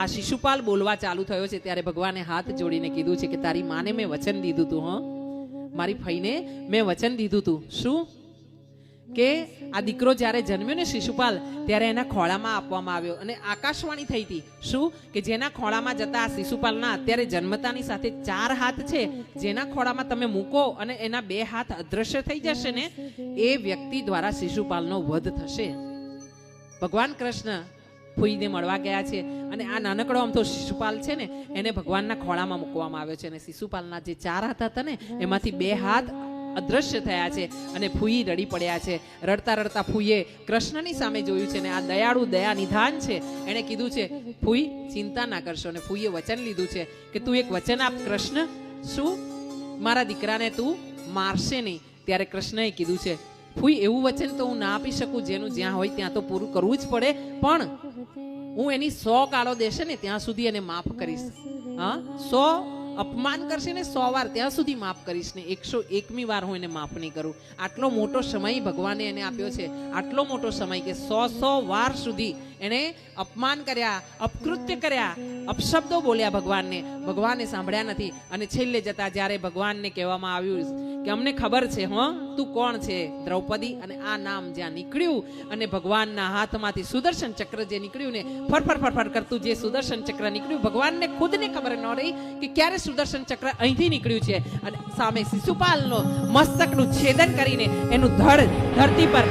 આ શિશુપાલ બોલવા ચાલુ થયો છે ત્યારે ભગવાને હાથ જોડીને કીધું છે કે તારી માને મેં વચન દીધું તું, મારી ફઈને મેં વચન દીધું તું. શું? કે આ દીકરો જ્યારે જન્મ્યો ને શિશુપાલ, ત્યારે એના ખોળામાં આપવામાં આવ્યો અને આકાશવાણી થઈ હતી. શું? કે જેના ખોળામાં જતા આ શિશુપાલના અત્યારે જન્મતાની સાથે 4 હાથ છે, જેના ખોળામાં તમે મૂકો અને એના 2 હાથ અદ્રશ્ય થઈ જશે ને, એ વ્યક્તિ દ્વારા શિશુપાલનો વધ થશે. ભગવાન કૃષ્ણ ફૂઈને મળવા ગયા છે અને આ નાનકડો આમ તો શિશુપાલ છે ને, એને ભગવાનના ખોળામાં મૂકવામાં આવ્યો છે અને શિશુપાલના જે 4 હાથ હતા ને, એમાંથી 2 હાથ અદ્રશ્ય થયા છે અને ફૂઈ રડી પડ્યા છે. રડતા રડતા ફૂઈએ કૃષ્ણની સામે જોયું છે ને આ દયાળુ દયા નિધાન છે. એણે કીધું છે, ફૂઈ ચિંતા ના કરશો. અને ફૂઈએ વચન લીધું છે કે તું એક વચન આપ કૃષ્ણ. શું? મારા દીકરાને તું મારશે નહીં. ત્યારે કૃષ્ણએ કીધું છે, ફૂઈ એવું વચન તો હું ના આપી શકું, જેનું જ્યાં હોય ત્યાં તો પૂરું કરવું જ પડે, પણ હું એની 100 ગાળો દેશે ને ત્યાં સુધી એને માફ કરીશ. 100 અપમાન કરશે ને 100 વાર, ત્યાં સુધી માફ કરીશ ને 101મી વાર હું એને માફ નહીં કરું. આટલો મોટો સમય ભગવાને એને આપ્યો છે, આટલો મોટો સમય કે 100 વાર સુધી એને અપમાન કર્યા, અપકૃત્ય કર્યા, અપશબ્દો બોલ્યા ભગવાનને. ભગવાને સાંભળ્યા નથી અને છેલ્લે જતા જ્યારે ભગવાનને કહેવામાં આવ્યું કે અમને ખબર છે તું કોણ છે દ્રૌપદી, અને આ નામ જ્યાં નીકળ્યું અને ભગવાનના હાથમાંથી સુદર્શન ચક્ર જે નીકળ્યું ને, ફરફર કરતું જે સુદર્શન ચક્ર નીકળ્યું, ભગવાનને ખુદને ખબર ન રહી કે ક્યારે સુદર્શન ચક્ર અહીંથી નીકળ્યું છે અને સામે શિશુપાલનો મસ્તકનું છેદન કરીને એનું ધડ ધરતી પર